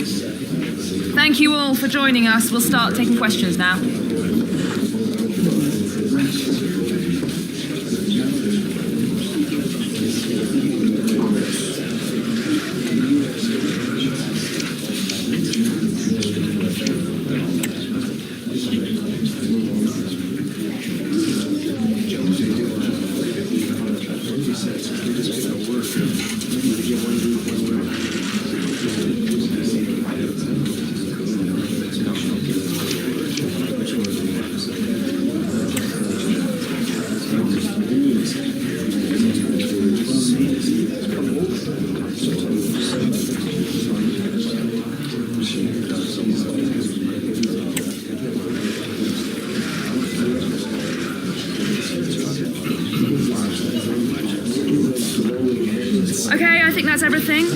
Thank you all for joining us. We'll start taking questions now. Okay, I think that's everything.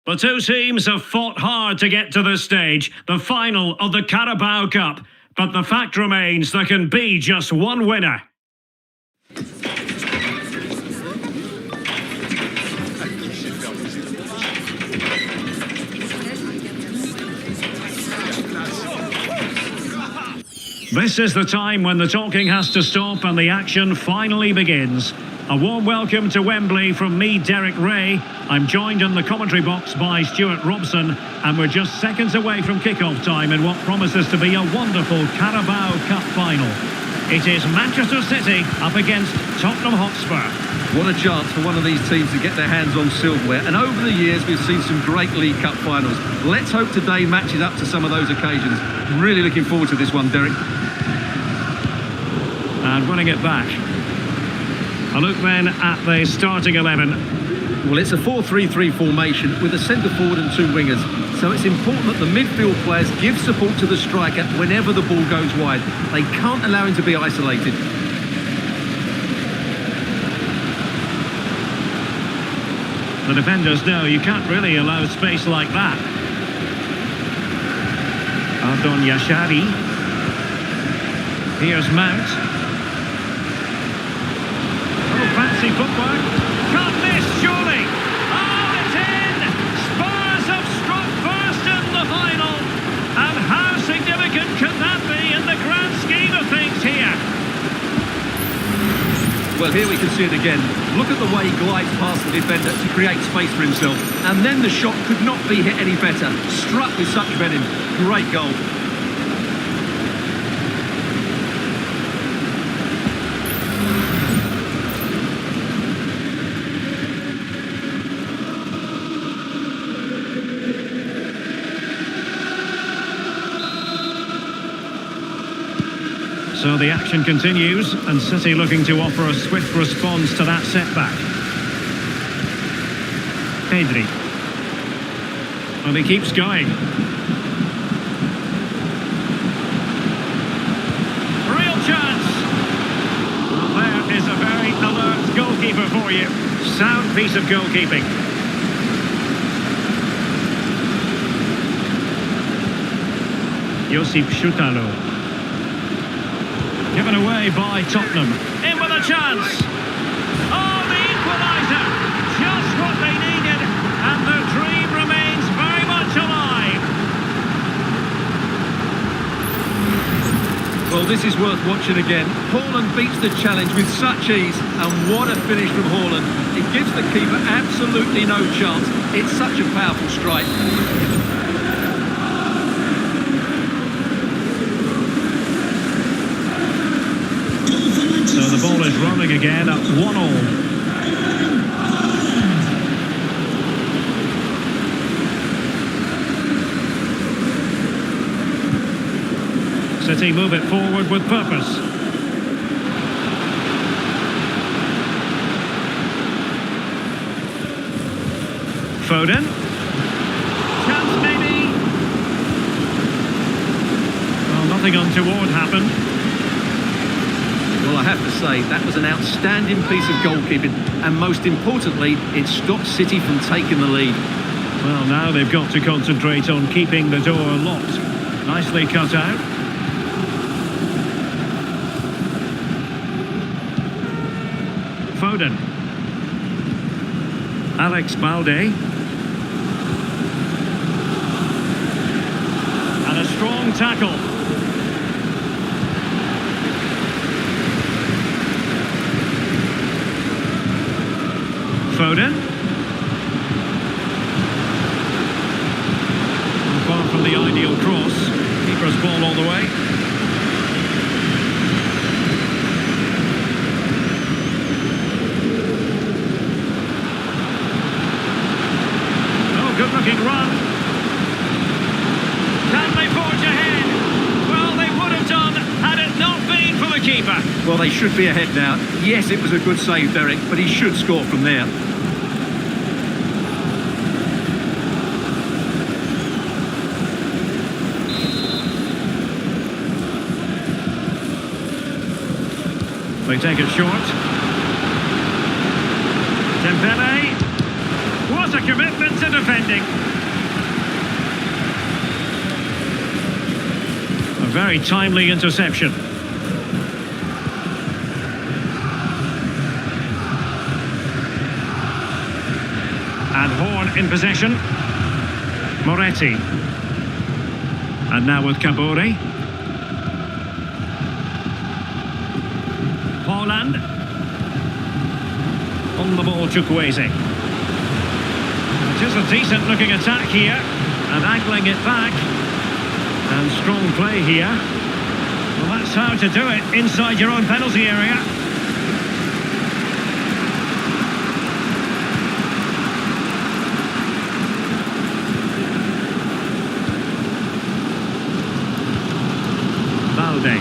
The two teams have fought hard to get to this stage, the final of the Carabao Cup. But the fact remains there can be just one winner. This is the time when the talking has to stop and the action finally begins. A warm welcome to Wembley from me, Derek Ray. I'm joined in the commentary box by Stuart Robson, and we're just seconds away from kick-off time in what promises to be a wonderful Carabao Cup final. It is Manchester City up against Tottenham Hotspur. What a chance for one of these teams to get their hands on silverware. And over the years, we've seen some great League Cup finals. Let's hope today matches up to some of those occasions. Really looking forward to this one, Derek. And winning it back. A look then at the starting 11. Well, it's a 4-3-3 formation with a centre forward and two wingers. So it's important that the midfield players give support to the striker whenever the ball goes wide. They can't allow him to be isolated. The defenders know you can't really allow space like that. Ardon Yashari. Here's Mount. Fancy footwork. Can't miss, surely. Oh, it's in! Spurs have struck first in the final. And how significant can that be in the grand scheme of things here? Well, here we can see it again. Look at the way he glides past the defender to create space for himself. And then the shot could not be hit any better. Struck with such venom. Great goal. So the action continues, and City looking to offer a swift response to that setback. Pedri. And he keeps going. Real chance! Well, there is a very alert goalkeeper for you. Sound piece of goalkeeping. Josip Schutalo. Given away by Tottenham. In with a chance. Oh, the equaliser. Just what they needed. And the dream remains very much alive. Well, this is worth watching again. Haaland beats the challenge with such ease. And what a finish from Haaland. It gives the keeper absolutely no chance. It's such a powerful strike. So the ball is rolling again at 1-1. City move it forward with purpose. Foden. Chance maybe. Well, nothing untoward happened. Well, I have to say, that was an outstanding piece of goalkeeping, and most importantly, it stopped City from taking the lead. Well, now they've got to concentrate on keeping the door locked. Nicely cut out. Foden. Alex Balde. And a strong tackle. Foden. Far from the ideal cross. Keeper's ball all the way. Oh, good looking run. Can they forge ahead? Well, they would have done had it not been for the keeper. Well, they should be ahead now. Yes, it was a good save, Derek, but he should score from there. They take it short. Dembele. What a commitment to defending. A very timely interception. And Horn in possession. Moretti. And now with Kabore. Poland. On the ball, Chukwueze. It is a decent looking attack here, and angling it back. And strong play here. Well, that's how to do it, inside your own penalty area. Balde.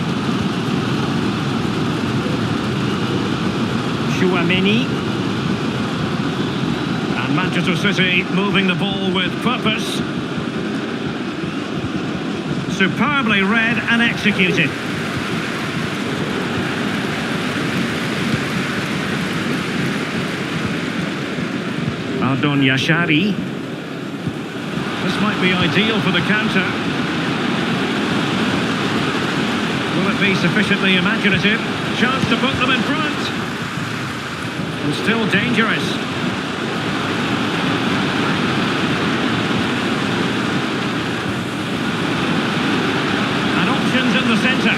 Chouameni. And Manchester City moving the ball with purpose. Superbly read and executed. Ardon Yashari. This might be ideal for the counter. Will it be sufficiently imaginative? Chance to put them in front. And still dangerous. And options in the centre.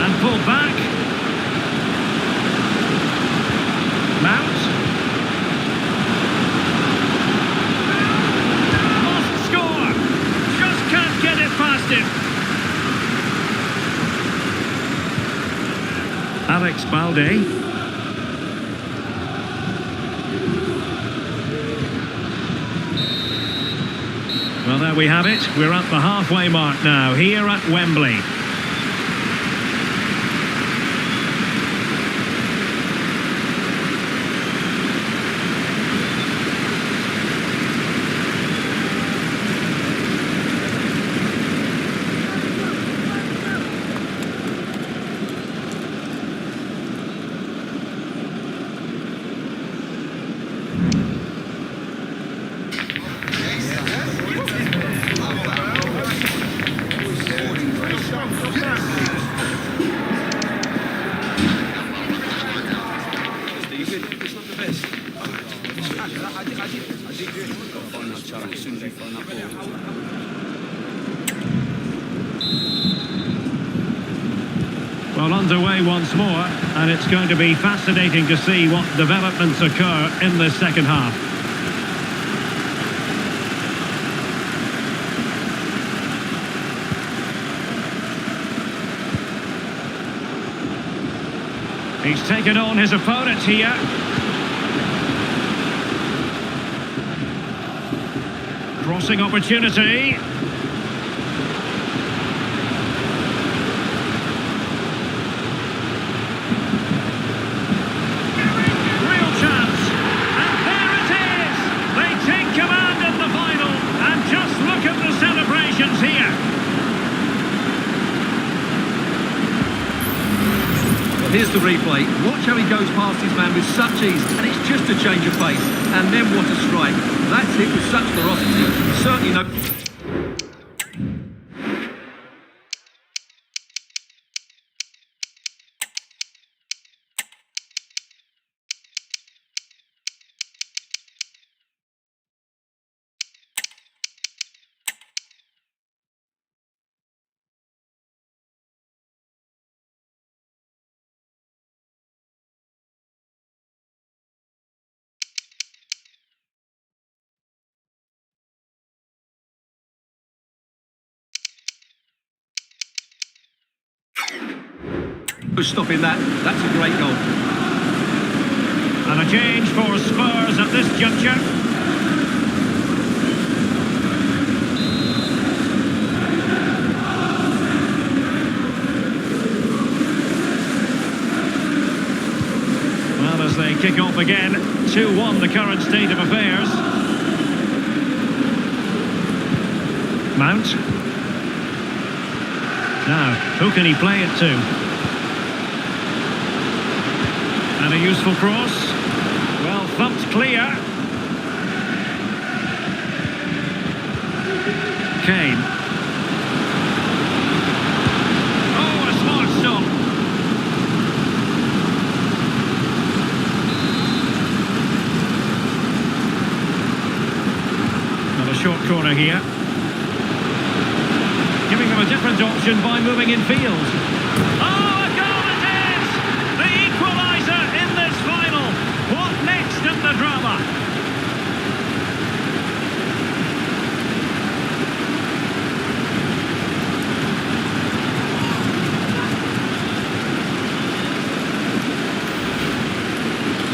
And pulled back. Mount. Lost score. Just can't get it past him. Alex Balde. Well, there we have it. We're at the halfway mark now, here at Wembley. Well, underway once more, and it's going to be fascinating to see what developments occur in the second half. He's taken on his opponent here. Crossing opportunity. Real chance. And there it is. They take command in the final. And just look at the celebrations here. Here's the replay. Watch how he goes past his man with such ease, and it's just a change of pace. And then what a strike. That's hit with such ferocity. Certainly no... Stopping that. That's a great goal. And a change for Spurs at this juncture. Well, as they kick off again, 2-1 the current state of affairs. Mount. Now, who can he play it to? And a useful cross. Well, thumped clear. Kane. Oh, a smart stop. And a short corner here. Giving them a different option by moving in field. Oh, a goal it is! The equaliser in this final. What next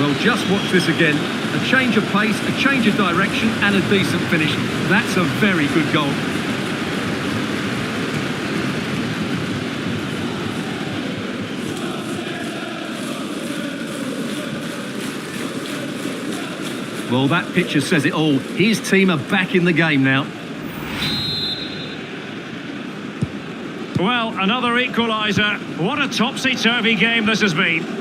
Well, just watch this again. A change of pace, a change of direction and a decent finish. That's a very good goal. Well, that picture says it all. His team are back in the game now. Well, another equaliser. What a topsy-turvy game this has been.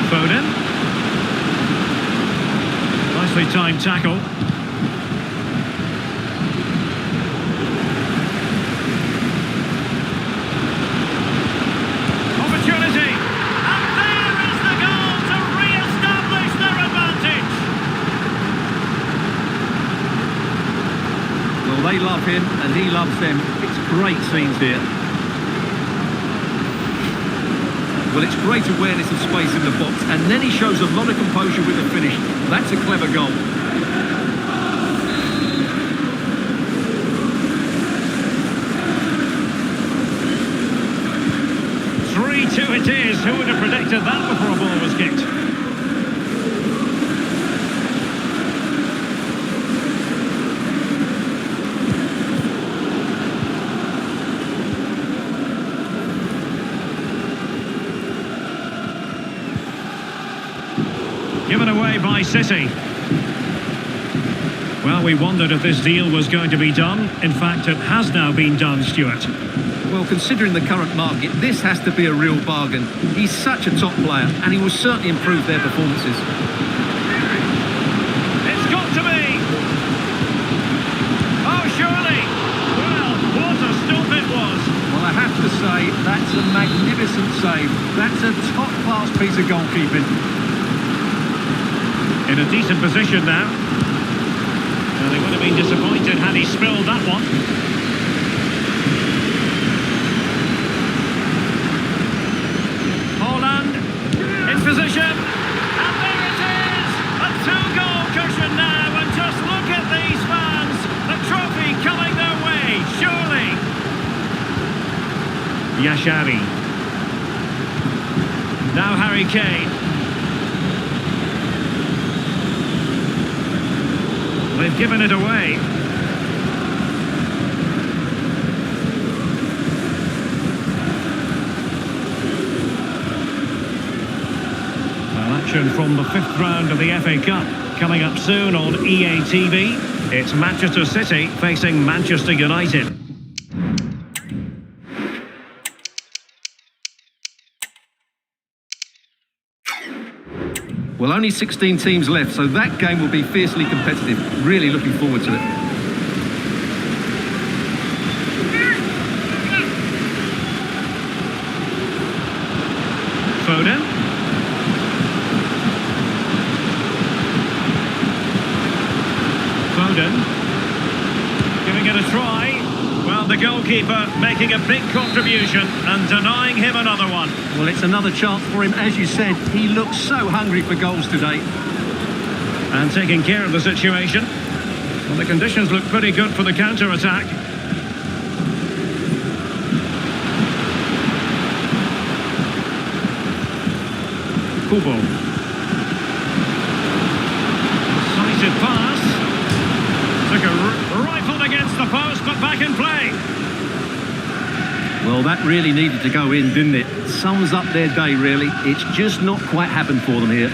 Foden. Nicely timed tackle. Opportunity. And there is the goal to re-establish their advantage. Well, they love him and he loves them. It's great scenes here. Well, it's great awareness of space in the box, and then he shows a lot of composure with the finish. That's a clever goal. It is. Who would have predicted that before a ball was kicked? Given away by City. Well, we wondered if this deal was going to be done. In fact, it has now been done, Stuart. Well, considering the current market, this has to be a real bargain. He's such a top player, and he will certainly improve their performances. It's got to be! Oh, surely! Well, what a stop it was! Well, I have to say, that's a magnificent save. That's a top-class piece of goalkeeping. In a decent position now. Well, he would have been disappointed had he spilled that one. Position, and there it is, a two-goal cushion now, and just look at these fans, the trophy coming their way, surely. Yashari. Now Harry Kane. They've given it away. Action from the fifth round of the FA Cup coming up soon on EA TV. It's Manchester City facing Manchester United. Well, only 16 teams left, so that game will be fiercely competitive. Really looking forward to it. Foden. Giving it a try. Well, the goalkeeper making a big contribution and denying him another one. Well, it's another chance for him. As you said, he looks so hungry for goals today. And taking care of the situation. Well, the conditions look pretty good for the counter-attack. Kubo. Decisive pass. Took a rifle against the post, but back in play. Well, that really needed to go in, didn't it? Sums up their day, really. It's just not quite happened for them here.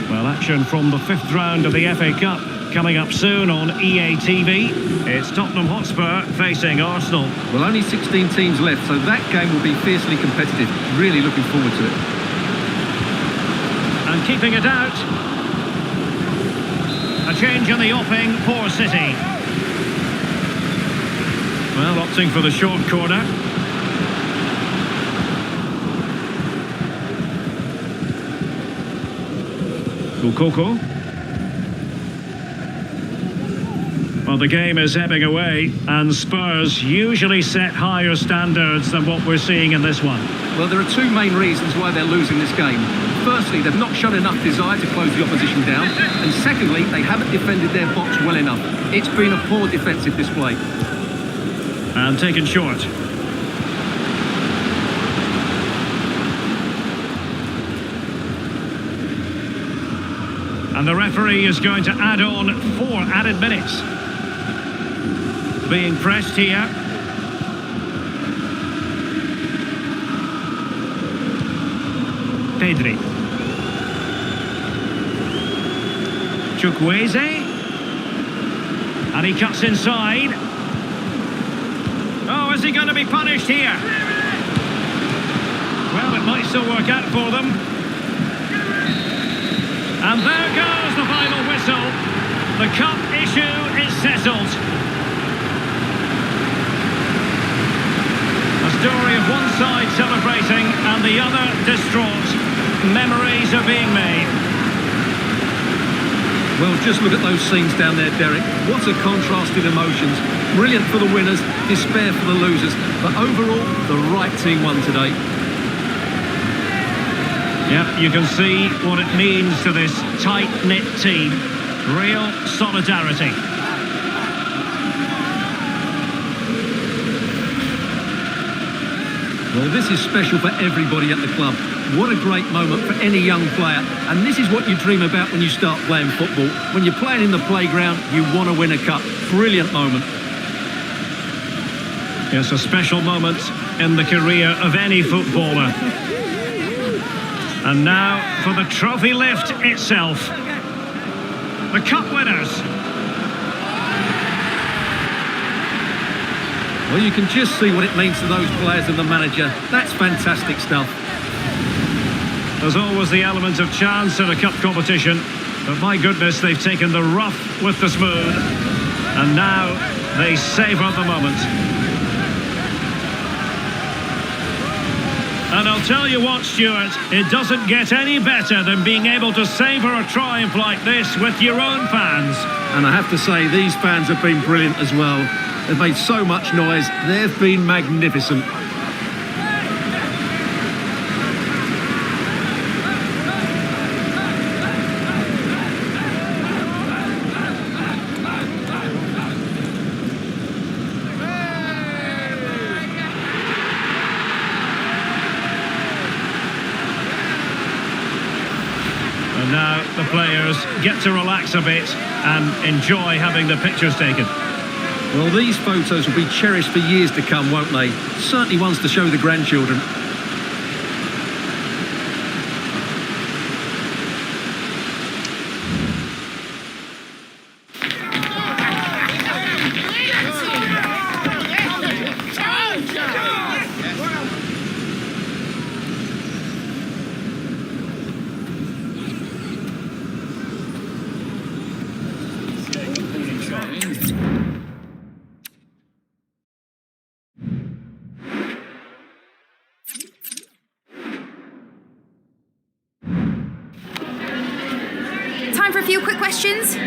Well, action from the fifth round of the FA Cup coming up soon on EA TV. It's Tottenham Hotspur facing Arsenal. Well, only 16 teams left, so that game will be fiercely competitive. Really looking forward to it. And keeping it out. A change in the offing for City. Well, opting for the short corner. Coco. Well, the game is ebbing away, and Spurs usually set higher standards than what we're seeing in this one. Well, there are two main reasons why they're losing this game. Firstly, they've not shown enough desire to close the opposition down. And secondly, they haven't defended their box well enough. It's been a poor defensive display. And taken short. And the referee is going to add on 4 added minutes. Being pressed here. Pedri. Chukwueze. And he cuts inside. Oh, is he going to be punished here? Well, it might still work out for them. And there goes the final whistle. The cup issue is settled. A story of one side celebrating and the other distraught. Memories are being made. Well, just look at those scenes down there, Derek. What a contrast in emotions. Brilliant for the winners, despair for the losers. But overall, the right team won today. Yep, you can see what it means to this tight-knit team. Real solidarity. Well, this is special for everybody at the club. What a great moment for any young player. And this is what you dream about when you start playing football. When you're playing in the playground, you want to win a cup. Brilliant moment. Yes, a special moment in the career of any footballer. And now for the trophy lift itself. The cup winners. Well, you can just see what it means to those players and the manager. That's fantastic stuff. There's always the element of chance in a cup competition, but my goodness, they've taken the rough with the smooth, and now they savour the moment. And I'll tell you what, Stuart, it doesn't get any better than being able to savour a triumph like this with your own fans. And I have to say, these fans have been brilliant as well. They've made so much noise. They've been magnificent. And now the players get to relax a bit and enjoy having the pictures taken. Well, these photos will be cherished for years to come, won't they? Certainly ones to show the grandchildren. Time for a few quick questions.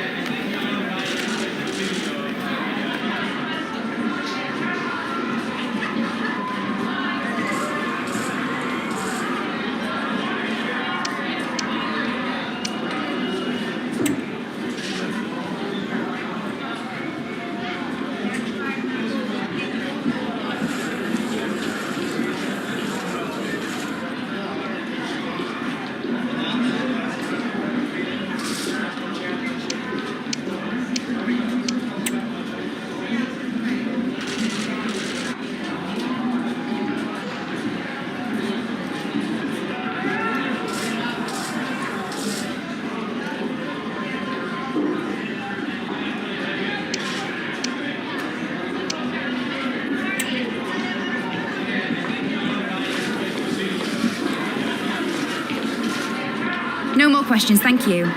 No more questions, thank you.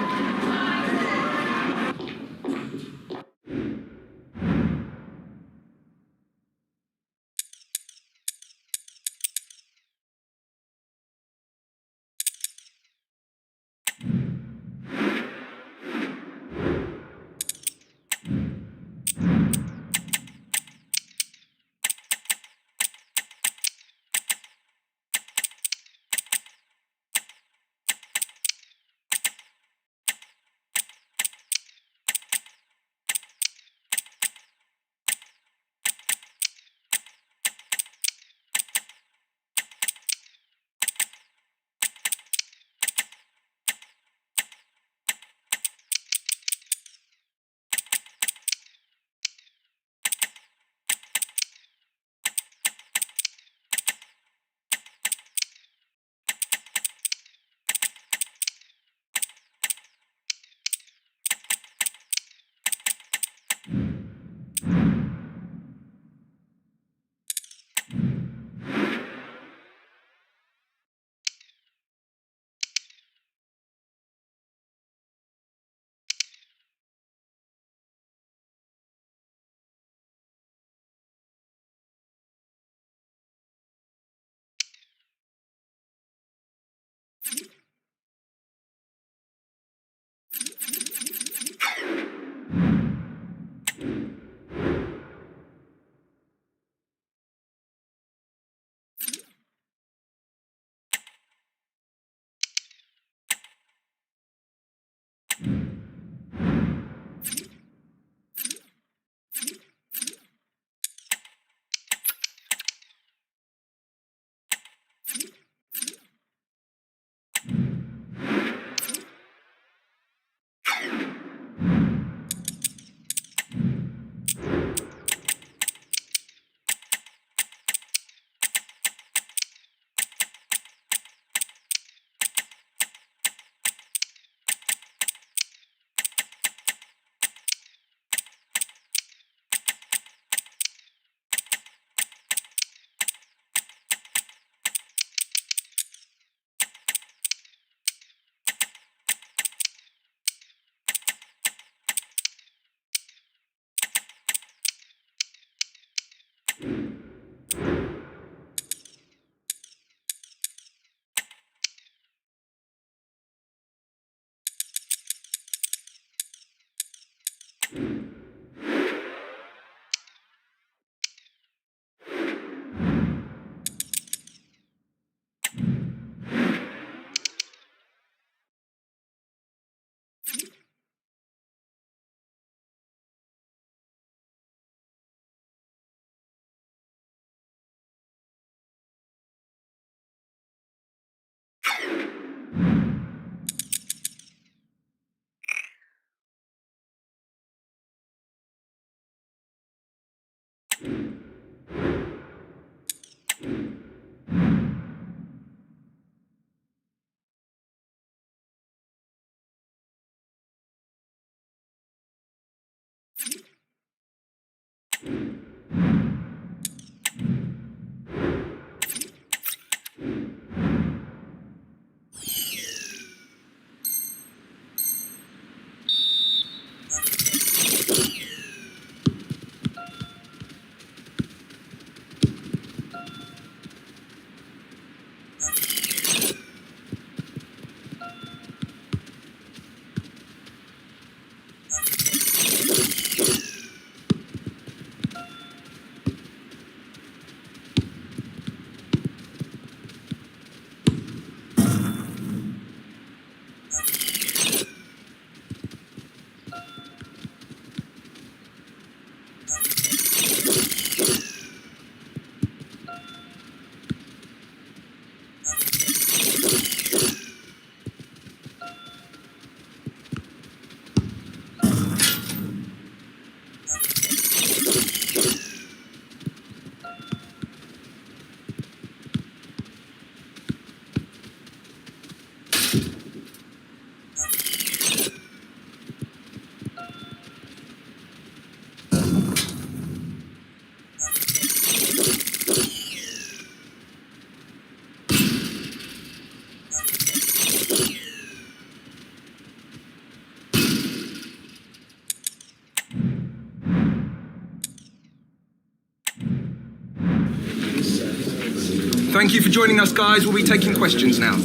Thank you for joining us, guys. We'll be taking questions now.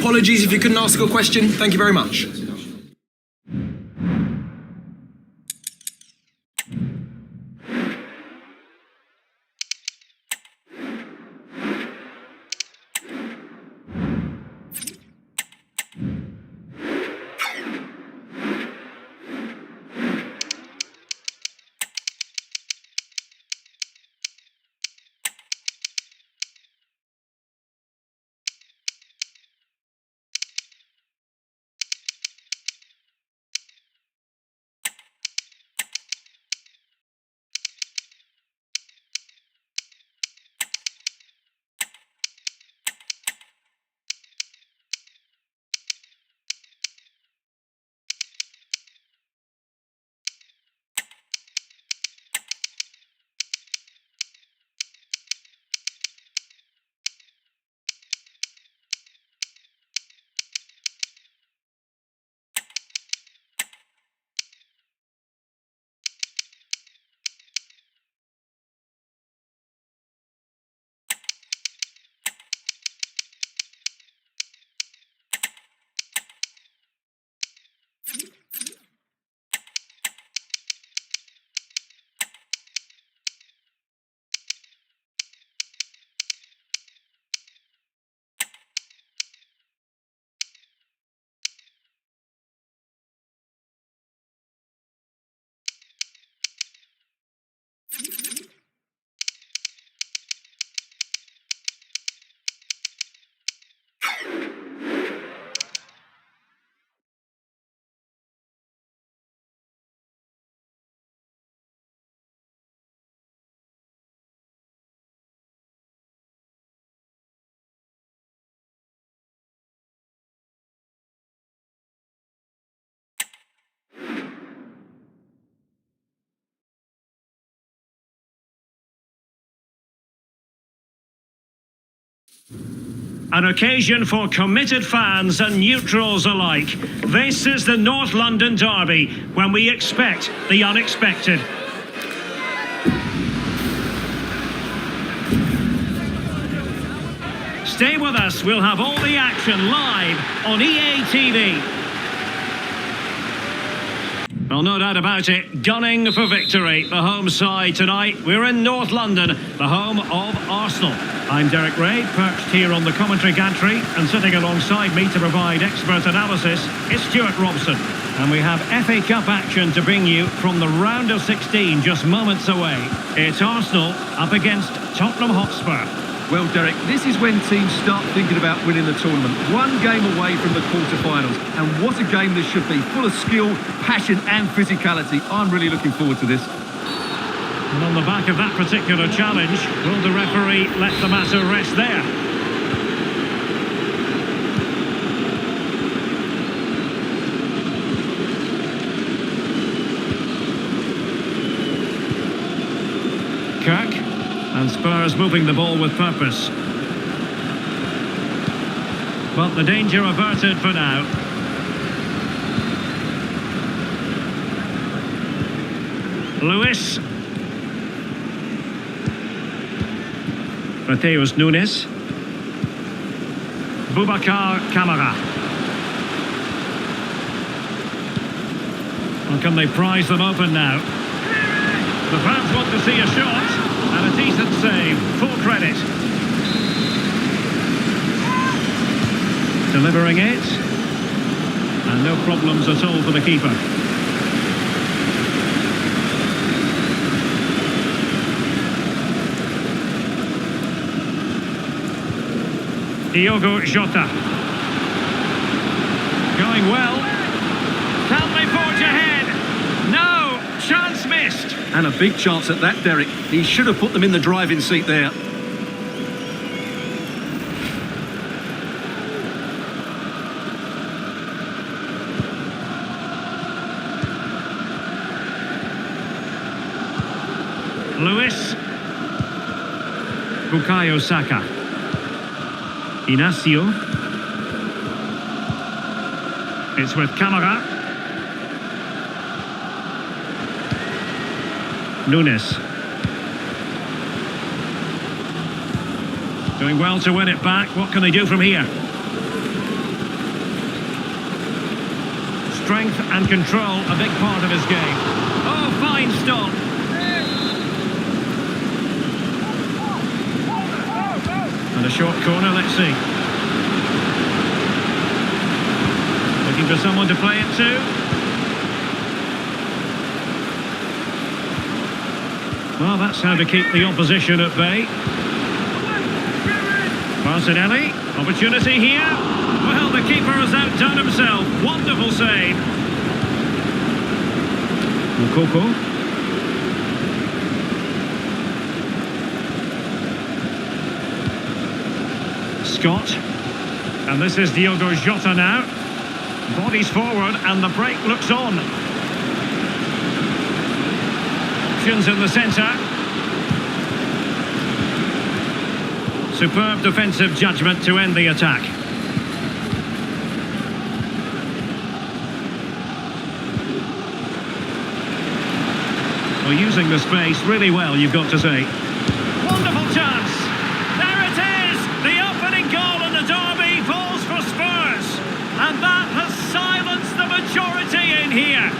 Apologies if you couldn't ask a question. Thank you very much. An occasion for committed fans and neutrals alike. This is the North London Derby, when we expect the unexpected. Stay with us, we'll have all the action live on EA TV. Well, no doubt about it, gunning for victory. The home side tonight. We're in North London, the home of Arsenal. I'm Derek Ray, perched here on the commentary gantry, and sitting alongside me to provide expert analysis is Stuart Robson. And we have FA Cup action to bring you from the round of 16, just moments away. It's Arsenal up against Tottenham Hotspur. Well, Derek, this is when teams start thinking about winning the tournament. One game away from the quarter-finals. And what a game this should be. Full of skill, passion and physicality. I'm really looking forward to this. And on the back of that particular challenge, will the referee let the matter rest there? Kirk. And Spurs moving the ball with purpose. But the danger averted for now. Lewis. Mateus Nunes. Boubacar Kamara. Well, can they prize them open now? The fans want to see a shot. And a decent save, full credit. Delivering it. And no problems at all for the keeper. Diogo Jota. Going well. Can they forge ahead? No! Chance missed. And a big chance at that, Derek. He should have put them in the driving seat there. Lewis. Bukayo Saka. Inacio. It's with Kamara. Nunes. Doing well to win it back. What can they do from here? Strength and control, a big part of his game. Oh, fine stop. And a short corner, let's see. Looking for someone to play it to. Well, that's how to keep the opposition at bay. Martinelli, opportunity here. Well, the keeper has outdone himself. Wonderful save. Mukoko. Scott. And this is Diogo Jota now. Bodies forward and the break looks on. Options in the centre. Superb defensive judgment to end the attack. Well, using the space really well, you've got to say. Wonderful chance. There it is. The opening goal in the derby falls for Spurs. And that has silenced the majority in here.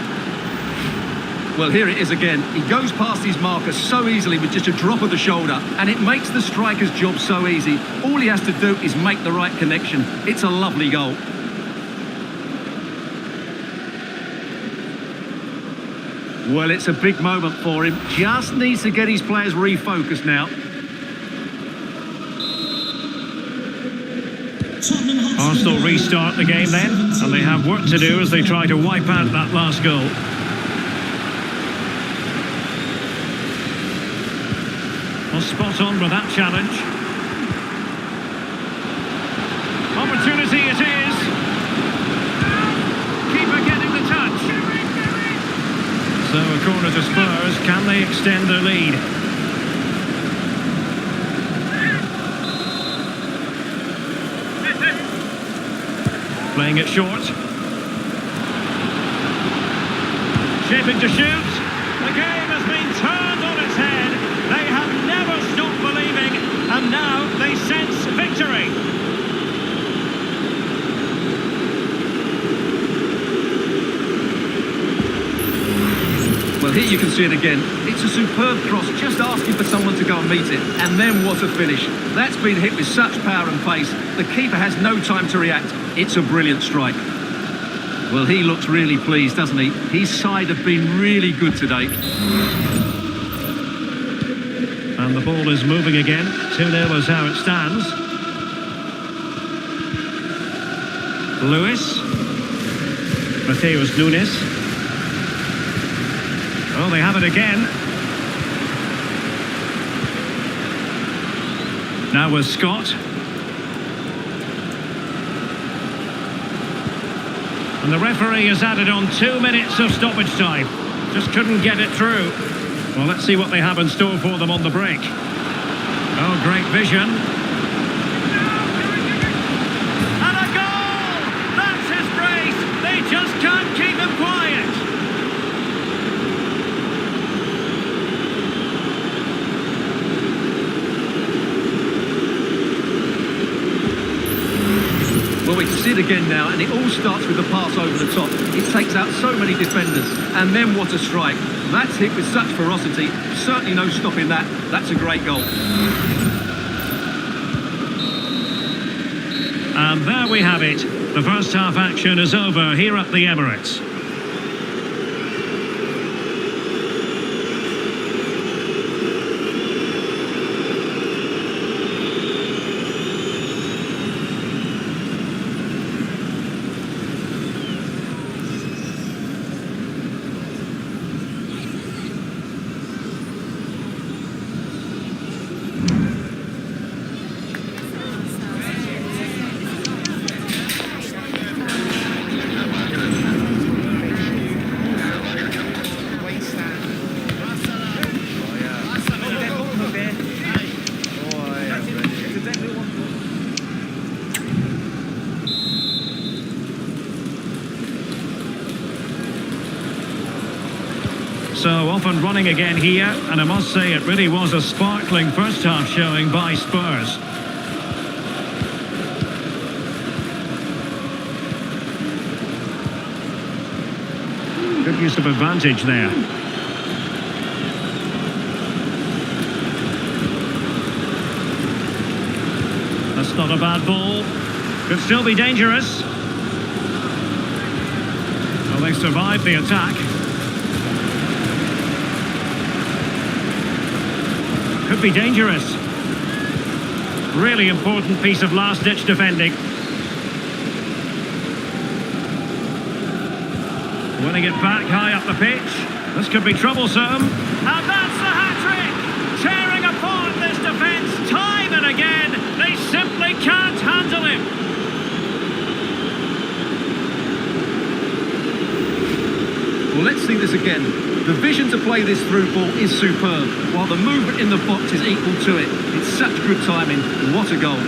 Well, here it is again. He goes past his marker so easily with just a drop of the shoulder, and it makes the striker's job so easy. All he has to do is make the right connection. It's a lovely goal. Well, it's a big moment for him. Just needs to get his players refocused now. Arsenal restart the game then, and they have work to do as they try to wipe out that last goal. Well, spot on with that challenge. Opportunity it is. Keeper getting the touch. So a corner to Spurs. Can they extend their lead? Playing it short. Shaping to shoot. The game has been turned on its head. They have never stopped believing, and now they sense victory. Well, here you can see it again. It's a superb cross, just asking for someone to go and meet it. And then what a finish. That's been hit with such power and pace. The keeper has no time to react. It's a brilliant strike. Well, he looks really pleased, doesn't he? His side have been really good today. And the ball is moving again. 2-0 is how it stands. Lewis. Mateus Nunes. Oh, they have it again. Now with Scott. And the referee has added on 2 minutes of stoppage time. Just couldn't get it through. Well, let's see what they have in store for them on the break. Oh, great vision. And a goal! That's his brace! They just can't keep him quiet! Well, we can see it again now, and it all starts with the pass over the top. It takes out so many defenders, and then what a strike. That's hit with such ferocity. Certainly no stopping that. That's a great goal. And there we have it. The first half action is over here at the Emirates. So off and running again here, and I must say it really was a sparkling first half showing by Spurs. Good use of advantage there. That's not a bad ball. Could still be dangerous. Well, they survived the attack. Could be dangerous. Really important piece of last-ditch defending. Winning it back high up the pitch. This could be troublesome. And that's the hat-trick! Tearing apart this defence time and again. They simply can't handle him. Well, let's see this again. The vision to play this through ball is superb, while the movement in the box is equal to it. It's such good timing. What a goal.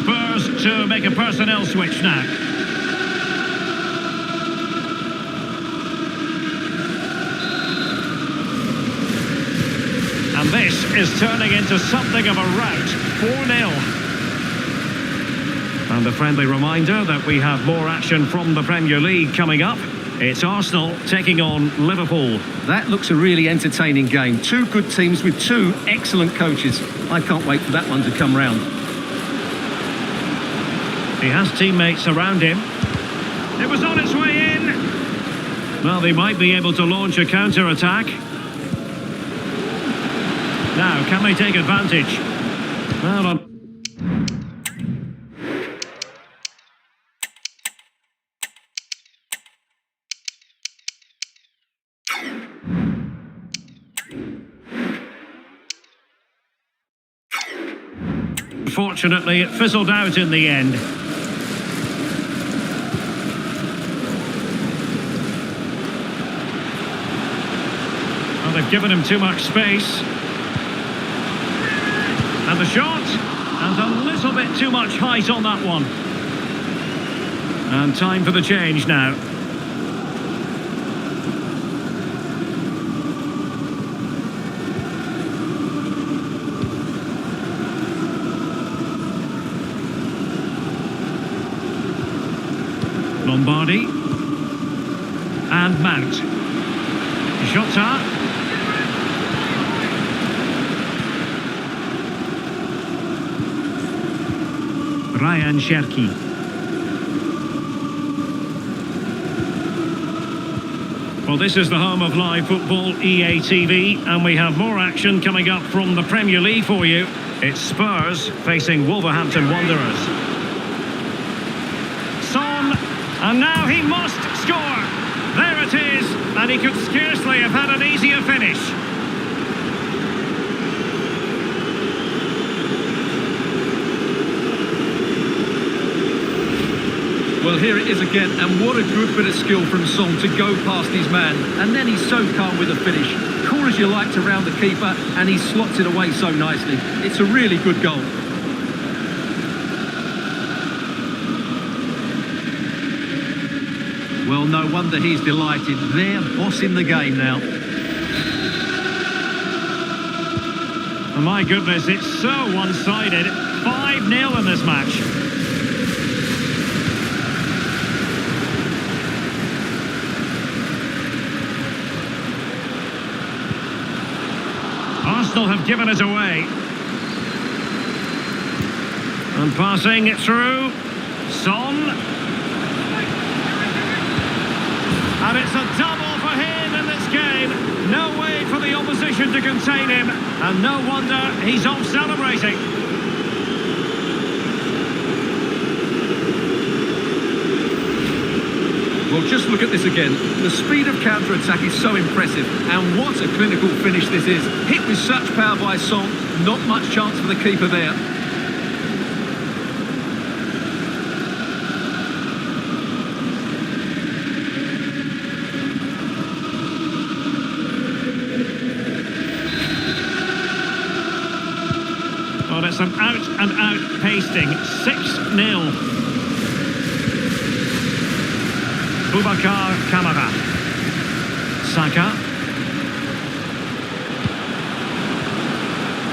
Spurs to make a personnel switch now. And this is turning into something of a rout. 4-0. And a friendly reminder that we have more action from the Premier League coming up. It's Arsenal taking on Liverpool. That looks a really entertaining game. Two good teams with two excellent coaches. I can't wait for that one to come round. He has teammates around him. It was on its way in. Well, they might be able to launch a counter-attack. Now, can they take advantage? Well, Fortunately, it fizzled out in the end. Well, they've given him too much space. And the shot, and a little bit too much height on that one. And time for the change now. Lombardi and Mount. Jota. Ryan Cherki. Well, this is the home of live football, EA TV, and we have more action coming up from the Premier League for you. It's Spurs facing Wolverhampton Wanderers. Son. And now he must score. There it is. And he could scarcely have had an easier finish. Well, here it is again. And what a good bit of skill from Son to go past his man. And then he's so calm with the finish. Cool as you like to round the keeper. And he slots it away so nicely. It's a really good goal. Well, no wonder he's delighted. They're bossing the game now. Oh my goodness, it's so one-sided. 5-0 in this match. Arsenal have given it away. And passing it through. Son. And it's a double for him in this game. No way for the opposition to contain him. And no wonder he's off celebrating. Well, just look at this again. The speed of counter-attack is so impressive. And what a clinical finish this is. Hit with such power by Son. Not much chance for the keeper there. Well, it's an out-and-out pasting. 6-0. Boubacar Kamara. Saka.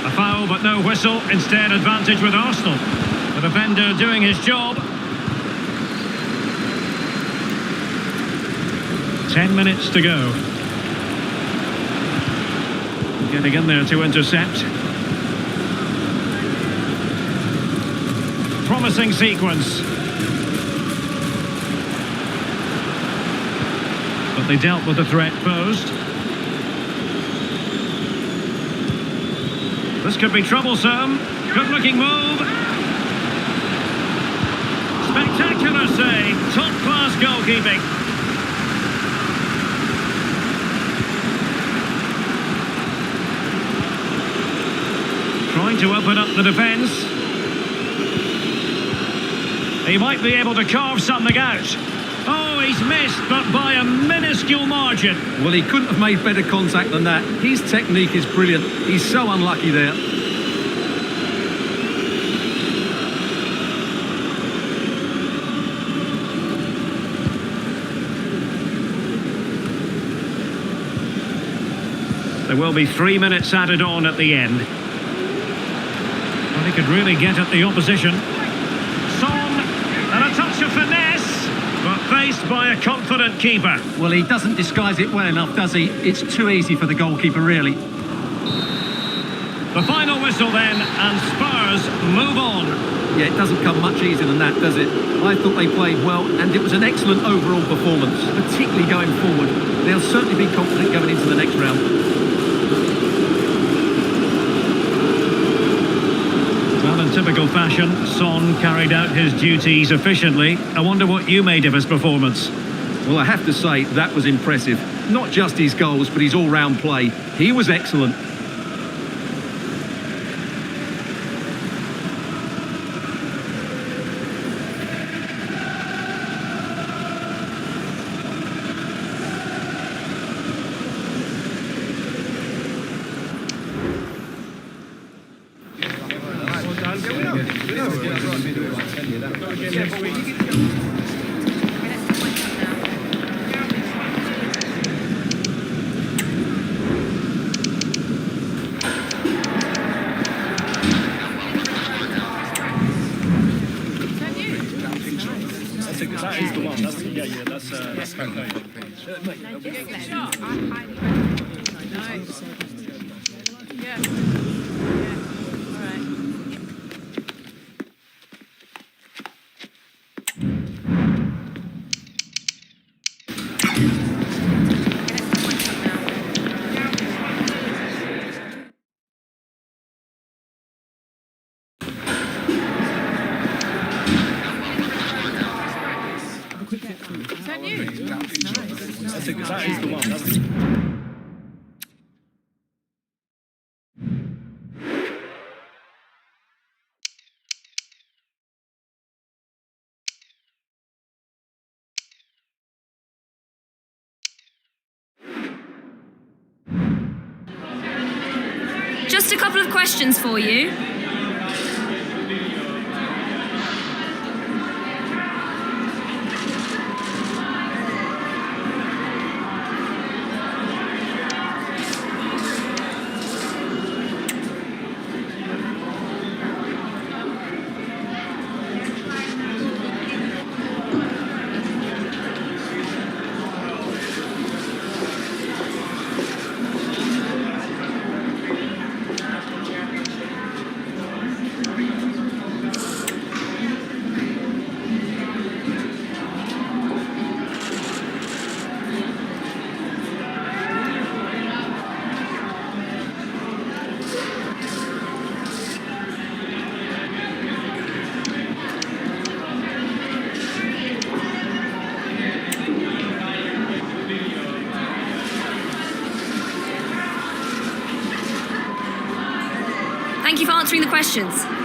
A foul but no whistle. Instead, advantage with Arsenal. The defender doing his job. 10 minutes to go. Getting in there to intercept. Promising sequence. But they dealt with the threat posed. This could be troublesome. Good-looking move. Spectacular save. Top-class goalkeeping. Trying to open up the defence. He might be able to carve something out. Oh, he's missed, but by a minuscule margin. Well, he couldn't have made better contact than that. His technique is brilliant. He's so unlucky there. There will be 3 minutes added on at the end. Well, he could really get at the opposition. Son, and a touch of finesse, but faced by a confident keeper. Well, he doesn't disguise it well enough, does he? It's too easy for the goalkeeper, really. The final whistle then, and Spurs move on. Yeah, it doesn't come much easier than that, does it? I thought they played well, and it was an excellent overall performance, particularly going forward. They'll certainly be confident going into the next round. Well, in typical fashion, Son carried out his duties efficiently. I wonder what you made of his performance. Well, I have to say, that was impressive. Not just his goals, but his all-round play. He was excellent. That is the one. That's Just a couple of questions for you. Thank you for answering the questions.